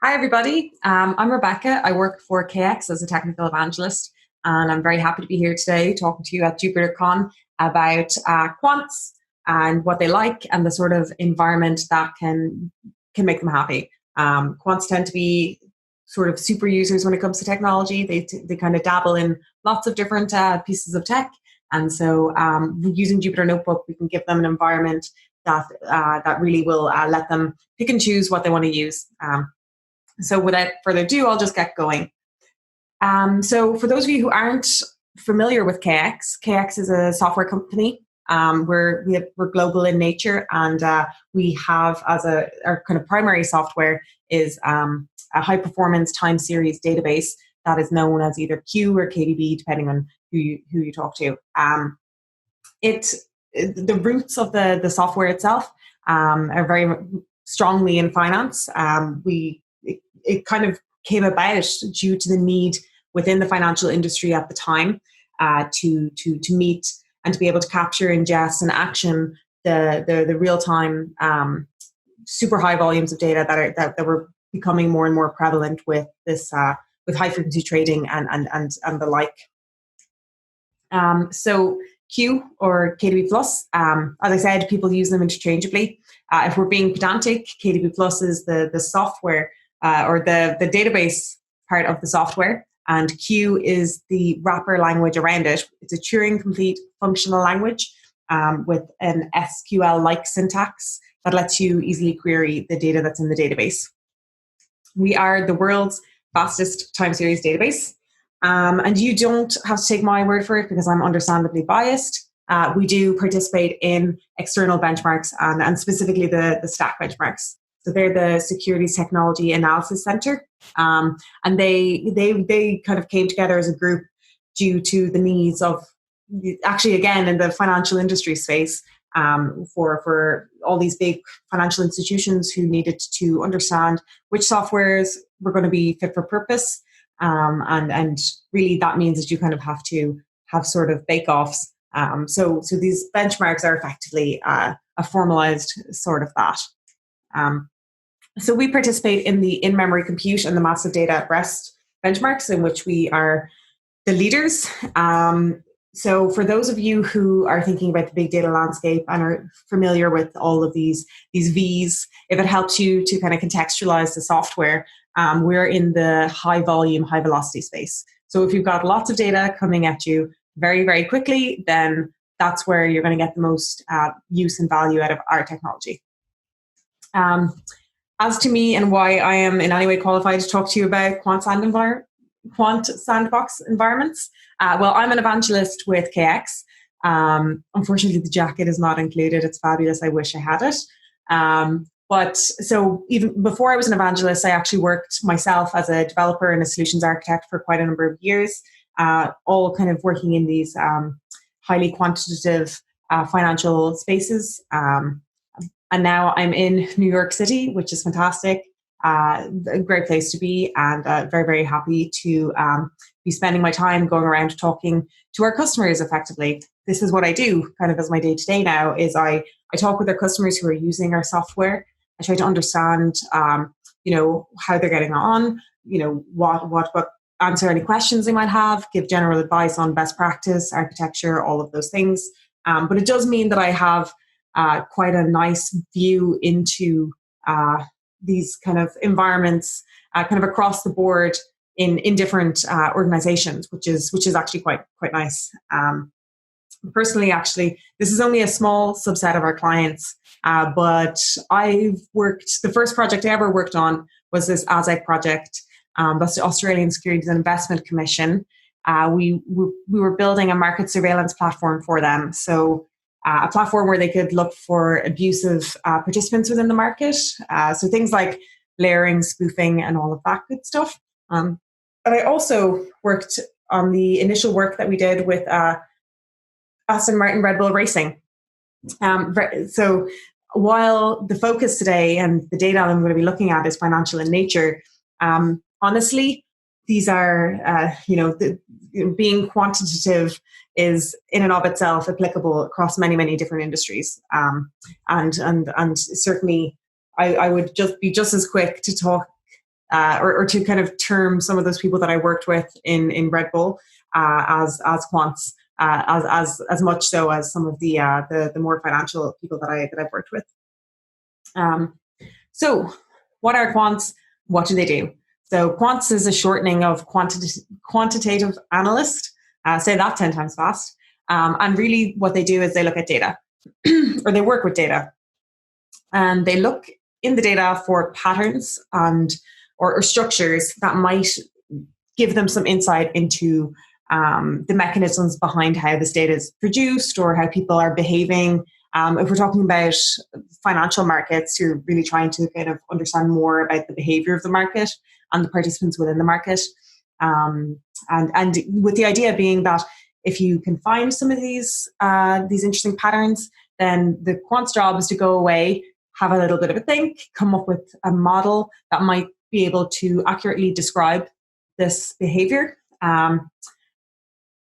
Hi, everybody. I'm Rebecca. I work for KX as a technical evangelist, and I'm very happy to be here today talking to you at JupyterCon about quants and what they like and the sort of environment that can make them happy. Quants tend to be sort of super users when it comes to technology. They kind of dabble in lots of different pieces of tech, and so using Jupyter Notebook, we can give them an environment that really will let them pick and choose what they want to use. So without further ado, I'll just get going. So for those of you who aren't familiar with KX, KX is a software company. We're global in nature, and we have our kind of primary software is a high performance time series database that is known as either Q or KDB, depending on who you talk to. The roots of the software itself are very strongly in finance. It kind of came about due to the need within the financial industry at the time to meet and to be able to capture, ingest, and action the real time super high volumes of data that were becoming more and more prevalent with this with high frequency trading and the like. So Q or KDB Plus, as I said, people use them interchangeably. If we're being pedantic, KDB Plus is the software or the database part of the software, and Q is the wrapper language around it. It's a Turing complete functional language with an SQL-like syntax that lets you easily query the data that's in the database. We are the world's fastest time series database, and you don't have to take my word for it because I'm understandably biased. We do participate in external benchmarks and specifically the STAC benchmarks. So they're the Securities Technology Analysis Center, and they kind of came together as a group due to the needs of, actually again in the financial industry space, for all these big financial institutions who needed to understand which softwares were going to be fit for purpose, and really that means that you kind of have to have sort of bake-offs. So these benchmarks are effectively a formalized sort of that. So we participate in the in-memory compute and the massive data at rest benchmarks, in which we are the leaders. So for those of you who are thinking about the big data landscape and are familiar with all of these Vs, if it helps you to kind of contextualize the software, we're in the high volume, high velocity space. So if you've got lots of data coming at you very, very quickly, then that's where you're going to get the most use and value out of our technology. As to me and why I am in any way qualified to talk to you about Quant Sandbox environments, well, I'm an evangelist with KX. Unfortunately, the jacket is not included. It's fabulous. I wish I had it. But so even before I was an evangelist, I actually worked myself as a developer and a solutions architect for quite a number of years, all kind of working in these highly quantitative financial spaces. And now I'm in New York City, which is fantastic, a great place to be, and very, very happy to be spending my time going around talking to our customers effectively. This is what I do kind of as my day-to-day now, is I talk with our customers who are using our software. I try to understand, how they're getting on, what answer any questions they might have, give general advice on best practice, architecture, all of those things. But it does mean that I have quite a nice view into these kind of environments, kind of across the board in different organizations, which is actually quite nice. Personally, actually, this is only a small subset of our clients, but the first project I ever worked on was this ASIC project. That's the Australian Securities and Investment Commission. We were building a market surveillance platform for them. So a platform where they could look for abusive participants within the market. So things like layering, spoofing, and all of that good stuff. And I also worked on the initial work that we did with Aston Martin Red Bull Racing. So while the focus today and the data I'm going to be looking at is financial in nature, honestly, these are, being quantitative is in and of itself applicable across many, many different industries. And certainly I would just be just as quick to talk or to kind of term some of those people that I worked with in Red Bull as quants, as much so as some of the more financial people that I've worked with. So what are quants? What do they do? So quants is a shortening of quantitative analyst. Say that 10 times fast. And really what they do is they look at data or they work with data. And they look in the data for patterns and or structures that might give them some insight into the mechanisms behind how this data is produced or how people are behaving. If we're talking about financial markets, you're really trying to kind of understand more about the behavior of the market and the participants within the market. And with the idea being that if you can find some of these interesting patterns, then the quant's job is to go away, have a little bit of a think, come up with a model that might be able to accurately describe this behavior.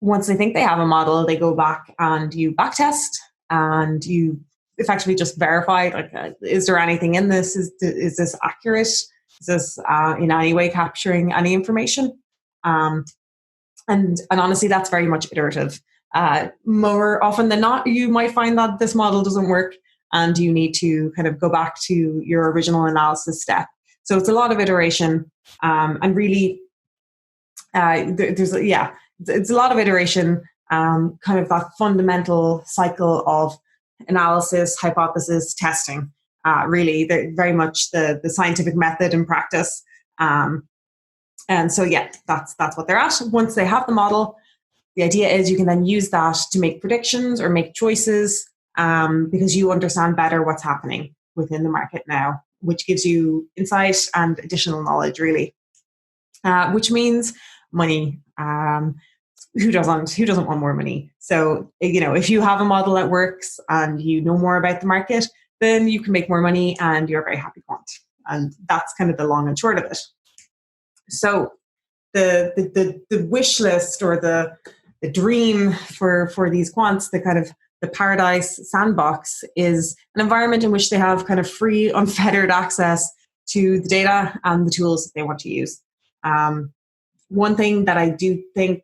Once they think they have a model, they go back and you backtest and you effectively just verify, like, is there anything in this? Is this accurate? Is this in any way capturing any information? And honestly, that's very much iterative. More often than not, you might find that this model doesn't work and you need to kind of go back to your original analysis step. So it's a lot of iteration, and really, it's a lot of iteration, kind of that fundamental cycle of analysis, hypothesis, testing. Really, they're very much the scientific method and practice. And so, yeah, that's what they're at. Once they have the model, the idea is you can then use that to make predictions or make choices, because you understand better what's happening within the market now, which gives you insight and additional knowledge, really. Which means money. Who doesn't want more money? So, if you have a model that works and you know more about the market, then you can make more money and you're a very happy quant. And that's kind of the long and short of it. So the wish list or the dream for these quants, the kind of the paradise sandbox, is an environment in which they have kind of free, unfettered access to the data and the tools that they want to use. One thing that I do think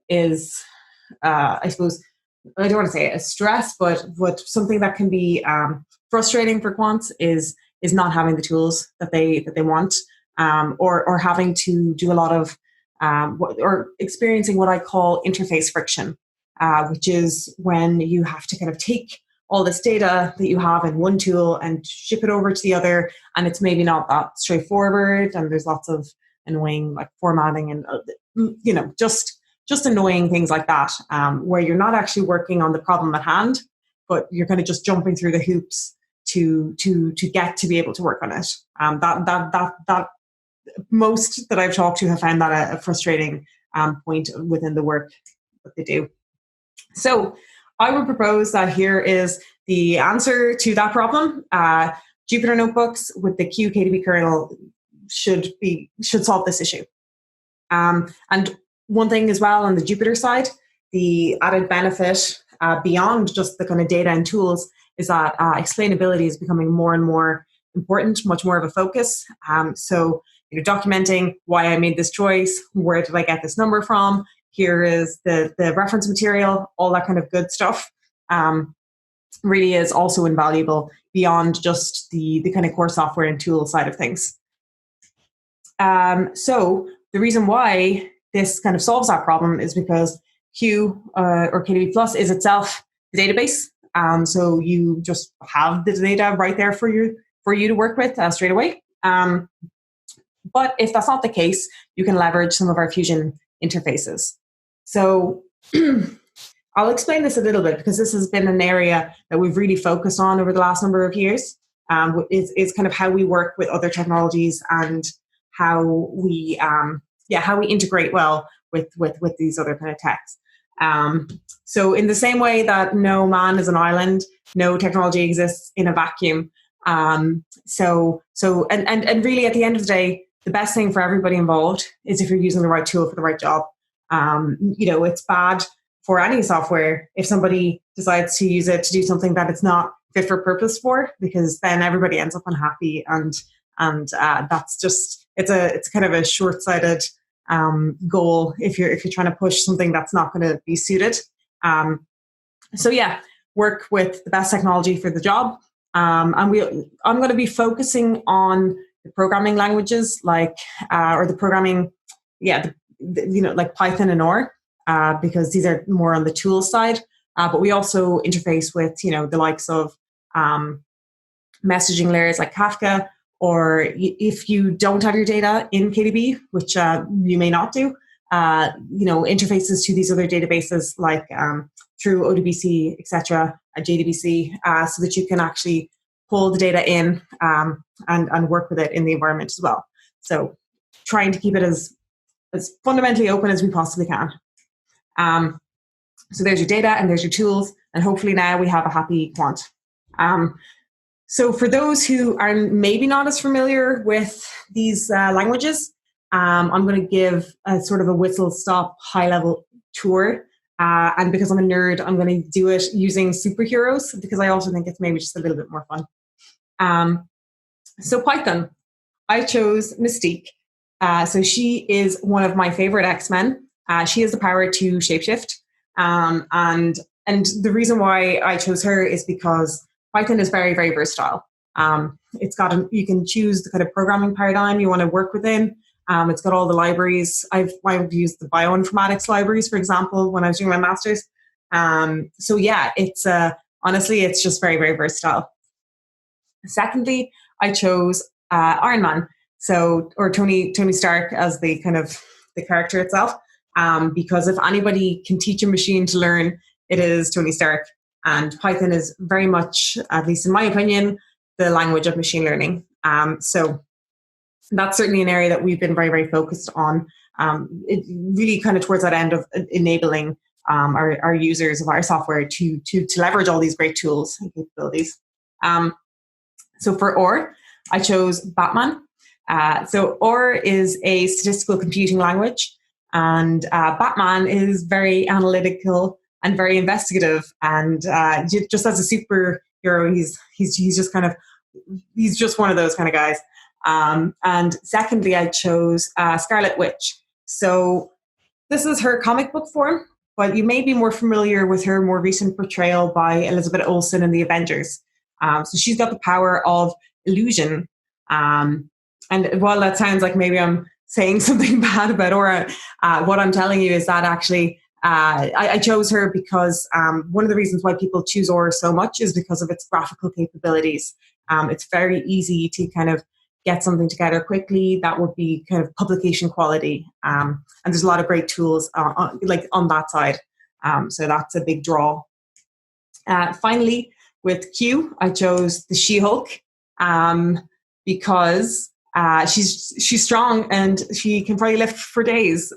is, I suppose, I don't want to say a stress, but something that can be frustrating for quants is not having the tools that they want, or having to do a lot of or experiencing what I call interface friction, which is when you have to kind of take all this data that you have in one tool and ship it over to the other, and it's maybe not that straightforward, and there's lots of annoying like formatting and just annoying things like that, where you're not actually working on the problem at hand, but you're kind of just jumping through the hoops to get to be able to work on it. That most that I've talked to have found that a frustrating point within the work that they do. So I would propose that here is the answer to that problem. Jupyter notebooks with the QKDB kernel should solve this issue. And one thing as well on the Jupyter side, the added benefit beyond just the kind of data and tools is that explainability is becoming more and more important, much more of a focus. So documenting why I made this choice, where did I get this number from, here is the reference material, all that kind of good stuff, really is also invaluable beyond just the kind of core software and tool side of things. So the reason why this kind of solves that problem is because Q or KDB Plus is itself the database. So you just have the data right there for you to work with straight away. But if that's not the case, you can leverage some of our Fusion interfaces. So I'll explain this a little bit because this has been an area that we've really focused on over the last number of years. Is kind of how we work with other technologies and how we integrate well with these other kind of techs. So in the same way that no man is an island, no technology exists in a vacuum. So really at the end of the day, the best thing for everybody involved is if you're using the right tool for the right job. It's bad for any software if somebody decides to use it to do something that it's not fit for purpose for, because then everybody ends up unhappy, and that's just it's kind of a short-sighted goal if you're trying to push something that's not going to be suited. So yeah, work with the best technology for the job. And I'm going to be focusing on the programming languages or the programming, like Python and R, because these are more on the tool side. But we also interface with, the likes of messaging layers like Kafka, or if you don't have your data in KDB, which you may not do, interfaces to these other databases like through ODBC, etc., JDBC, so that you can actually pull the data in and work with it in the environment as well. So trying to keep it as fundamentally open as we possibly can. So there's your data and there's your tools, and hopefully now we have a happy quant. So for those who are maybe not as familiar with these languages, I'm going to give a sort of a whistle-stop high-level tour. And because I'm a nerd, I'm going to do it using superheroes, because I also think it's maybe just a little bit more fun. So Python, I chose Mystique. So she is one of my favorite X-Men. She has the power to shapeshift. And the reason why I chose her is because Python is very, very versatile. You can choose the kind of programming paradigm you want to work within. It's got all the libraries. I've used the bioinformatics libraries, for example, when I was doing my master's. So yeah, it's honestly, it's just very, very versatile. Secondly, I chose Iron Man, or Tony Stark as the kind of the character itself, because if anybody can teach a machine to learn, it is Tony Stark. And Python is very much, at least in my opinion, the language of machine learning. So that's certainly an area that we've been very, very focused on. It really kind of towards that end of enabling our users of our software to leverage all these great tools and capabilities. So for OR, I chose Batman. So OR is a statistical computing language, and Batman is very analytical and very investigative. And just as a superhero, he's just one of those kind of guys. And secondly, I chose Scarlet Witch. So this is her comic book form, but you may be more familiar with her more recent portrayal by Elizabeth Olsen in the Avengers. So she's got the power of illusion. And while that sounds like maybe I'm saying something bad about Aura, what I'm telling you is that actually I chose her because one of the reasons why people choose Aura so much is because of its graphical capabilities. It's very easy to kind of get something together quickly that would be kind of publication quality. And there's a lot of great tools on that side. So that's a big draw. Finally, with Q, I chose the She-Hulk because she's strong and she can probably lift for days.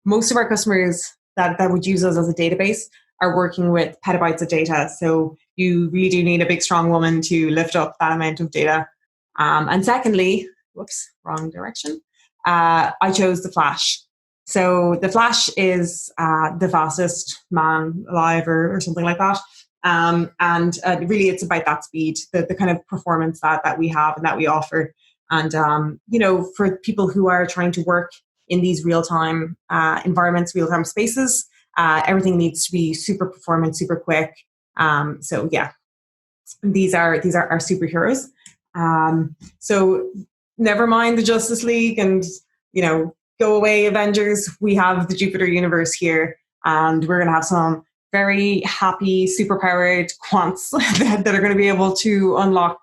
Most of our customers that would use us as a database are working with petabytes of data. So you really do need a big, strong woman to lift up that amount of data. And secondly, whoops, wrong direction. I chose the Flash. So the Flash is the fastest man alive or something like that. And really it's about that speed, the kind of performance that we have and that we offer. And, for people who are trying to work in these real-time environments, real-time spaces, everything needs to be super performant, super quick. So yeah, these are our superheroes. So never mind the Justice League and, go away Avengers. We have the Jupyter universe here, and we're going to have some very happy, superpowered quants that are going to be able to unlock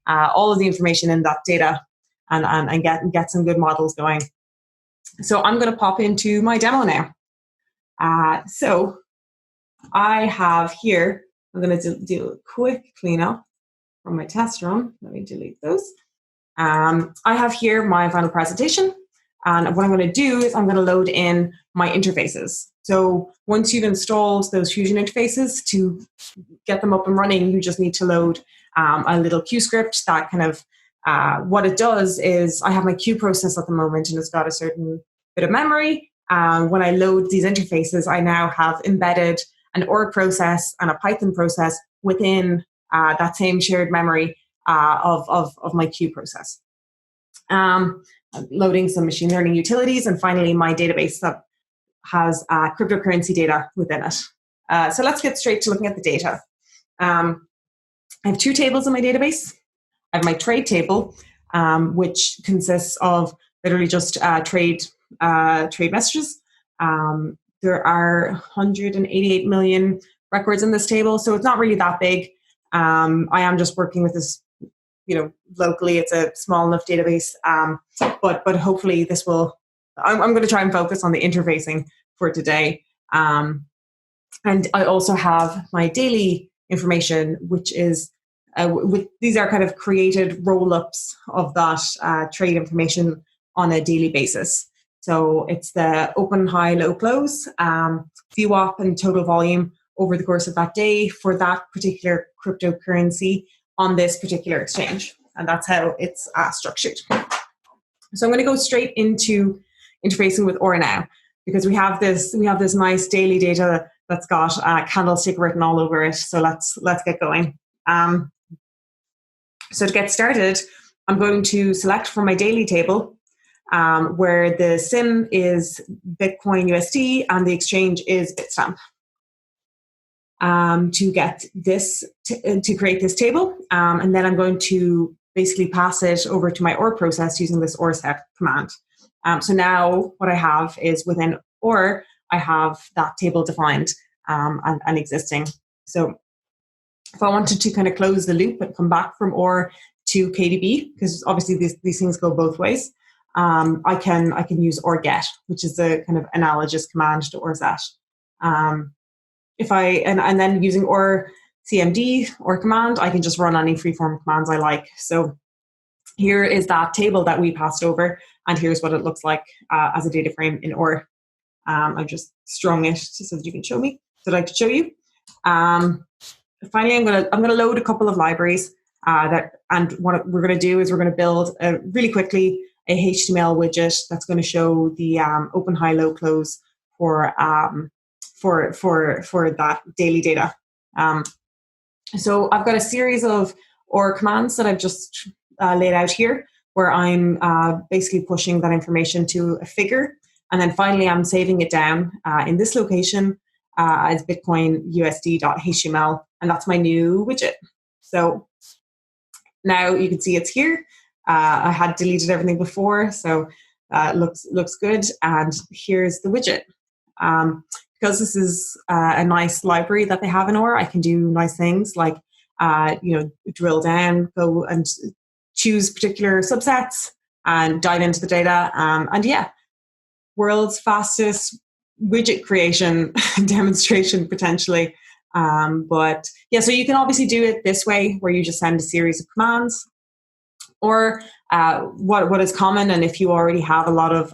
all of the information in that data and get some good models going. So I'm going to pop into my demo now. So I have here, I'm going to do a quick cleanup from my test run. Let me delete those. I have here my final presentation. And what I'm going to do is I'm going to load in my interfaces. So once you've installed those Fusion interfaces, to get them up and running, you just need to load a little Q script that kind of, what it does is I have my Q process at the moment and it's got a certain bit of memory. When I load these interfaces, I now have embedded an OR process and a Python process within that same shared memory of my Q process. loading some machine learning utilities, and finally my database that has cryptocurrency data within it. So let's get straight to looking at the data. I have two tables in my database. I have my trade table, which consists of literally just trade messages. There are 188 million records in this table, so it's not really that big. I am just working with this, locally. It's a small enough database, but hopefully this will. I'm going to try and focus on the interfacing for today. And I also have my daily information, which is these are kind of created roll-ups of that trade information on a daily basis. So it's the open, high, low, close, VWAP and total volume over the course of that day for that particular cryptocurrency on this particular exchange. And that's how it's structured. So I'm going to go straight into interfacing with Aura now, because we have this nice daily data that's got a candlestick written all over it. So let's get going. So to get started, I'm going to select from my daily table where the SIM is Bitcoin USD and the exchange is Bitstamp. To get this, to create this table, and then I'm going to basically pass it over to my OR process using this OR set command. So now what I have is within OR, I have that table defined and existing. So if I wanted to kind of close the loop and come back from OR to KDB, because obviously these things go both ways, I can use OR get, which is a kind of analogous command to OR set. If I and then using OR CMD or command, I can just run any freeform commands I like. So here is that table that we passed over, and here's what it looks like as a data frame in OR. I've just strung it so that you can show me. So I'd like to show you. Finally, I'm gonna load a couple of libraries and what we're gonna do is we're gonna build really quickly a HTML widget that's going to show the open, high, low, close for that daily data. So I've got a series of OR commands that I've just laid out here, where I'm basically pushing that information to a figure, and then finally I'm saving it down in this location as Bitcoin USD.html, and that's my new widget. So now you can see it's here. I had deleted everything before, so it looks good. And here's the widget. Because this is a nice library that they have in OR, I can do nice things like, drill down, go and choose particular subsets and dive into the data. And yeah, world's fastest widget creation demonstration potentially. But yeah, so you can obviously do it this way, where you just send a series of commands. Or what is common, and if you already have a lot of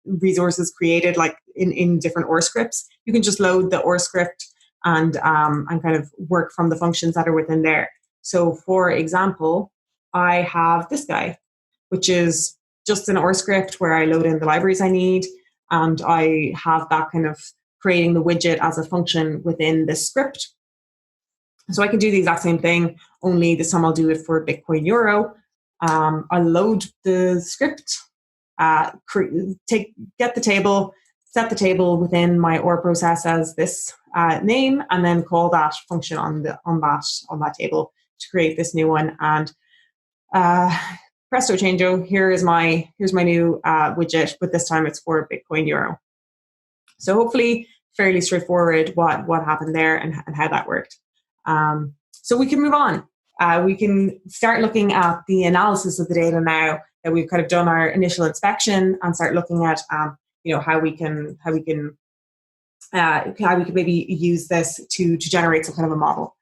resources created, like in different OR scripts, you can just load the OR script and kind of work from the functions that are within there. So for example, I have this guy, which is just an OR script where I load in the libraries I need, and I have that kind of creating the widget as a function within this script. So I can do the exact same thing, only this time I'll do it for Bitcoin Euro. I'll load the script, get the table, set the table within my OR process as this name, and then call that function on that table to create this new one. And presto changeo, here's my new widget, but this time it's for Bitcoin Euro. So hopefully fairly straightforward what happened there and how that worked. So we can move on. We can start looking at the analysis of the data now that we've kind of done our initial inspection, and start looking at how we can maybe use this to generate some kind of a model.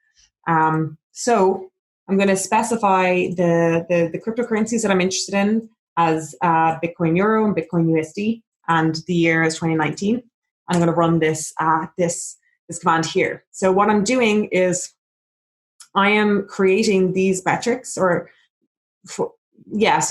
So I'm going to specify the cryptocurrencies that I'm interested in as Bitcoin Euro and Bitcoin USD, and the year is 2019. And I'm going to run this command here. So what I'm doing is I am creating these metrics, so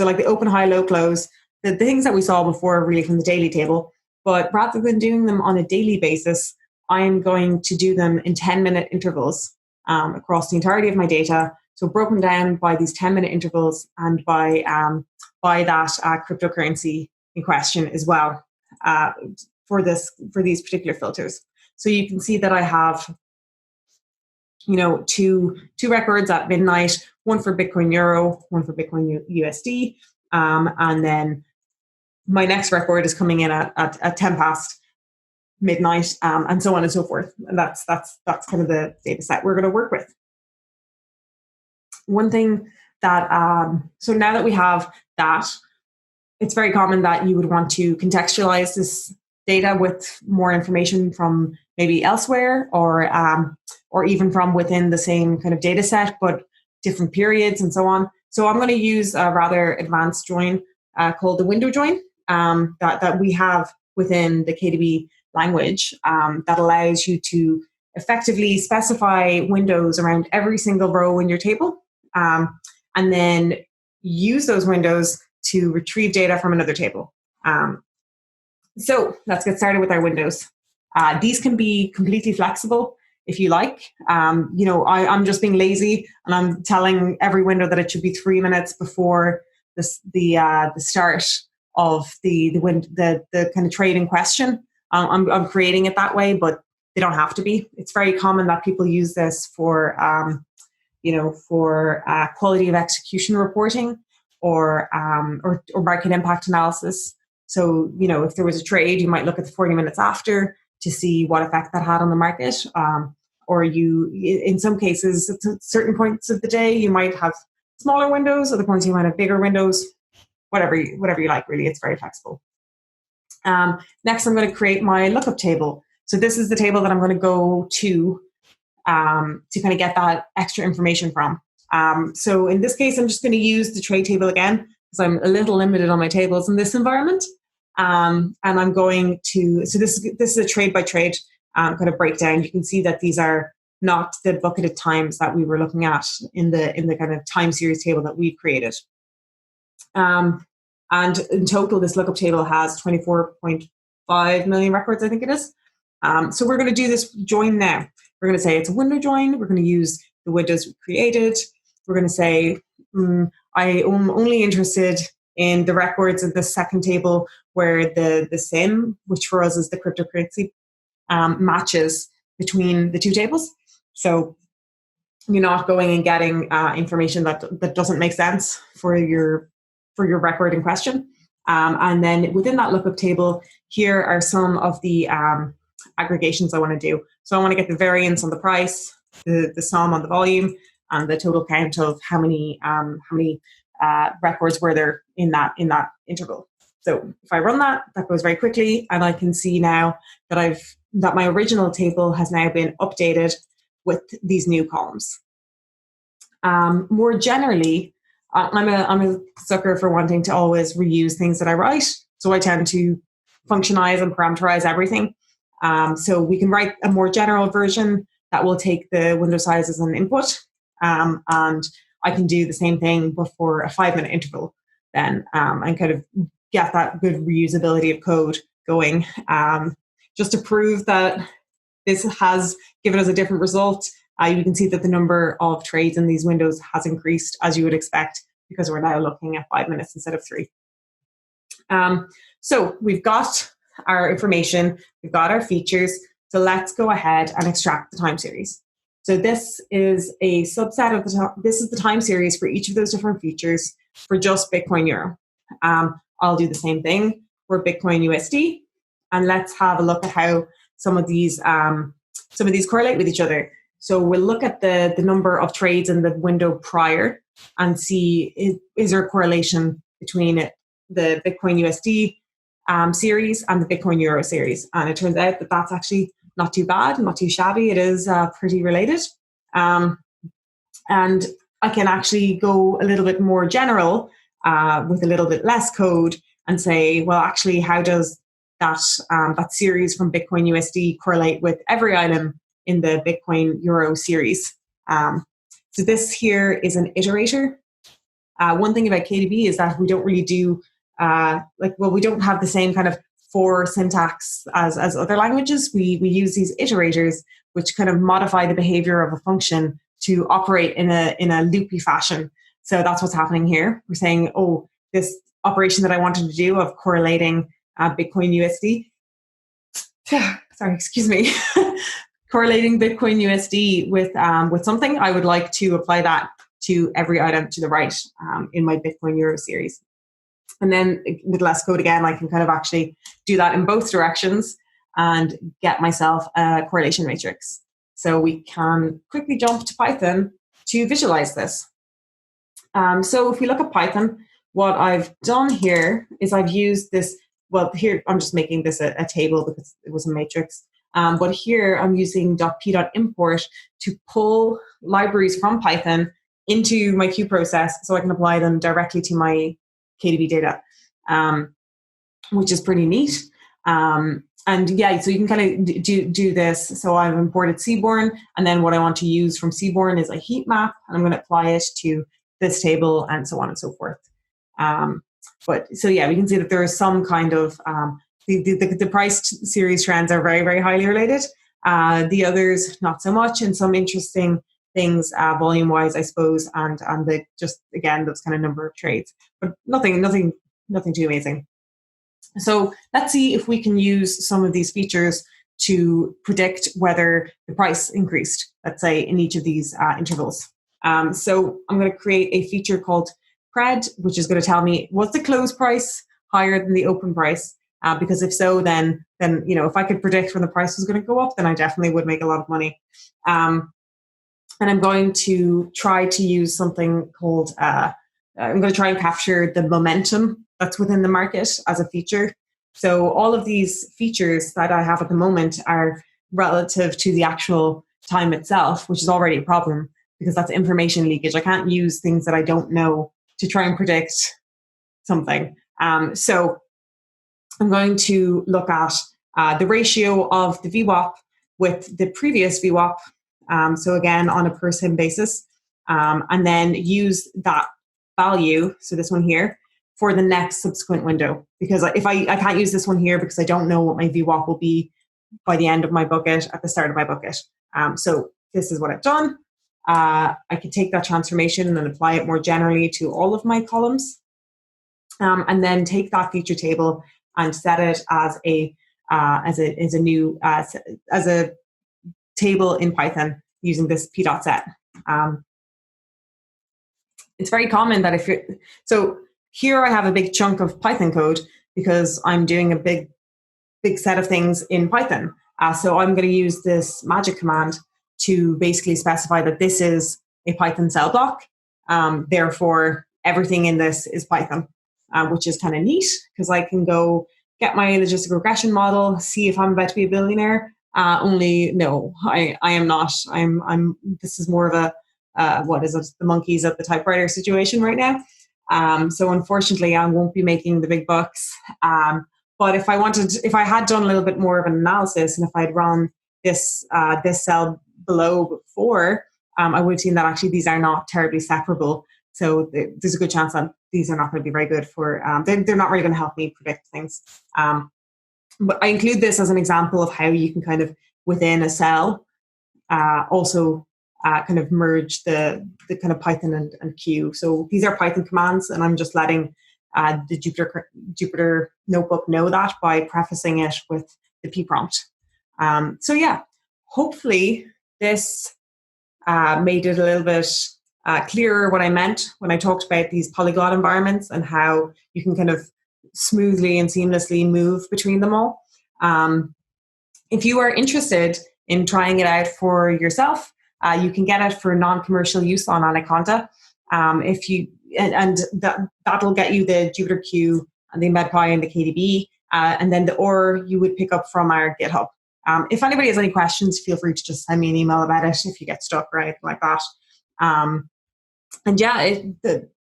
like the open, high, low, close, the things that we saw before really from the daily table. But rather than doing them on a daily basis, I am going to do them in 10-minute intervals across the entirety of my data, So broken down by these 10-minute intervals and by that cryptocurrency in question as well for these particular filters. So you can see that I have, two records at midnight, one for Bitcoin Euro, one for Bitcoin USD, and then my next record is coming in at 10 past midnight, and so on and so forth. And that's kind of the data set we're going to work with. One thing that, so now that we have that, it's very common that you would want to contextualize this data with more information from maybe elsewhere or even from within the same kind of data set, but different periods and so on. So I'm going to use a rather advanced join called the window join that we have within the KDB language that allows you to effectively specify windows around every single row in your table, and then use those windows to retrieve data from another table. So let's get started with our windows. These can be completely flexible if you like. I'm just being lazy and I'm telling every window that it should be 3 minutes before the start of the kind of trade in question. I'm creating it that way, but they don't have to be. It's very common that people use this for quality of execution reporting or market impact analysis. So, if there was a trade, you might look at the 40 minutes after to see what effect that had on the market. Or in some cases, at certain points of the day, you might have smaller windows. Other points, you might have bigger windows. Whatever you like, really. It's very flexible. Next, I'm going to create my lookup table. So this is the table that I'm going to go to kind of get that extra information from. So in this case, I'm just going to use the trade table again because I'm a little limited on my tables in this environment. And I'm going to, so this is a trade by trade kind of breakdown. You can see that these are not the bucketed times that we were looking at in the kind of time series table that we've created. And in total, this lookup table has 24.5 million records, I think it is. So we're going to do this join now. We're going to say it's a window join. We're going to use the windows we created. We're going to say, I am only interested in the records of the second table where the SIM, which for us is the cryptocurrency, matches between the two tables. So you're not going and getting information that doesn't make sense for your record in question. And then within that lookup table, here are some of the aggregations I want to do. So I want to get the variance on the price, the sum on the volume, and the total count of how many records were there in that interval. So if I run that goes very quickly, and I can see now that my original table has now been updated with these new columns. More generally, I'm a sucker for wanting to always reuse things that I write, so I tend to functionize and parameterize everything. So we can write a more general version that will take the window size as an input, and I can do the same thing before a 5-minute interval then, and kind of get that good reusability of code going, just to prove that this has given us a different result. You can see that the number of trades in these windows has increased, as you would expect, because we're now looking at 5 minutes instead of 3. So we've got our information, we've got our features, so let's go ahead and extract the time series. So this is a subset of this is the time series for each of those different features for just Bitcoin Euro. I'll do the same thing for Bitcoin USD, and let's have a look at how some of these correlate with each other. So we'll look at the number of trades in the window prior and see is there a correlation between the Bitcoin USD series and the Bitcoin Euro series. And it turns out that that's actually not too bad, not too shabby. It is pretty related. And I can actually go a little bit more general with a little bit less code and say, well, actually, how does that series from Bitcoin USD correlate with every item in the Bitcoin Euro series? So this here is an iterator. One thing about KDB is that we don't really do, we don't have the same kind of for syntax as other languages. We use these iterators, which kind of modify the behavior of a function to operate in a loopy fashion. So that's what's happening here. We're saying, oh, this operation that I wanted to do of correlating Bitcoin USD. Sorry, excuse me. Correlating Bitcoin USD with something, I would like to apply that to every item to the right in my Bitcoin Euro series. And then with less code again, I can kind of actually do that in both directions and get myself a correlation matrix. So we can quickly jump to Python to visualize this. So if we look at Python, what I've done here is I've used this, well, here I'm just making this a table because it was a matrix. But here I'm using .p.import to pull libraries from Python into my queue process so I can apply them directly to my KDB data, which is pretty neat. And yeah, so you can kind of do this. So I've imported Seaborn, and then what I want to use from Seaborn is a heat map, and I'm going to apply it to this table and so on and so forth. But so yeah, we can see that there is some kind of, the price series trends are very, very highly related. The others, not so much, and some interesting things volume-wise, I suppose, and the just again those kind of number of trades, but nothing too amazing. So let's see if we can use some of these features to predict whether the price increased, let's say, in each of these intervals. So I'm going to create a feature called Pred, which is going to tell me, was the close price higher than the open price? Because if so, then if I could predict when the price was going to go up, then I definitely would make a lot of money. And I'm going to try to use something called, I'm going to try and capture the momentum that's within the market as a feature. So all of these features that I have at the moment are relative to the actual time itself, which is already a problem because that's information leakage. I can't use things that I don't know to try and predict something. So I'm going to look at the ratio of the VWAP with the previous VWAP. So again, on a per sim basis, and then use that value, so this one here, for the next subsequent window. Because if I can't use this one here because I don't know what my VWAP will be by the end of my bucket, at the start of my bucket. So this is what I've done. I can take that transformation and apply it more generally to all of my columns. And then take that feature table and set it as a table in Python using this p.set. It's very common that so here I have a big chunk of Python code because I'm doing a big set of things in Python. So I'm going to use this magic command to basically specify that this is a Python cell block. Therefore, everything in this is Python, which is kind of neat because I can go get my logistic regression model, see if I'm about to be a billionaire. Only no, I am not. This is more of a what is it? The monkeys at the typewriter situation right now. So unfortunately, I won't be making the big bucks. But if I had done a little bit more of an analysis, and if I'd run this cell below before, I would have seen that actually these are not terribly separable. So there's a good chance that these are not going to be very good for. They're not really going to help me predict things. But I include this as an example of how you can kind of within a cell also kind of merge the kind of Python and Q. So these are Python commands, and I'm just letting the Jupyter notebook know that by prefacing it with the p prompt. So yeah, hopefully this made it a little bit clearer what I meant when I talked about these polyglot environments and how you can kind of smoothly and seamlessly move between them all. If you are interested in trying it out for yourself, you can get it for non-commercial use on Anaconda. That'll get you the Jupyter Q and the embed.py and the KDB, and then the OR you would pick up from our GitHub. If anybody has any questions, feel free to just send me an email about it if you get stuck or anything like that. And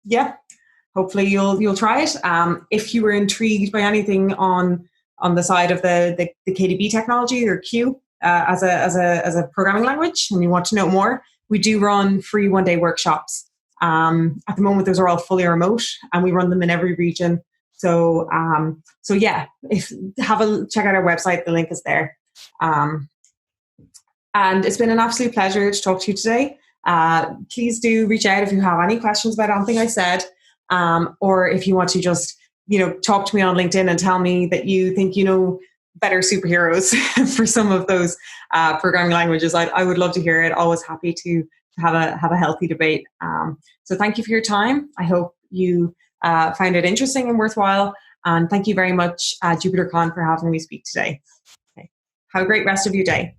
yeah, hopefully you'll try it. If you were intrigued by anything on the side of the KDB technology or Q as a programming language, and you want to know more, we do run free one-day workshops. At the moment, those are all fully remote, and we run them in every region. So yeah, check out our website. The link is there. And it's been an absolute pleasure to talk to you today. Please do reach out if you have any questions about anything I said, or if you want to just talk to me on LinkedIn and tell me that you think you know better superheroes for some of those programming languages. I would love to hear it. Always happy to have a healthy debate. So thank you for your time. I hope you find it interesting and worthwhile. And thank you very much, JupyterCon, for having me speak today. Okay. Have a great rest of your day.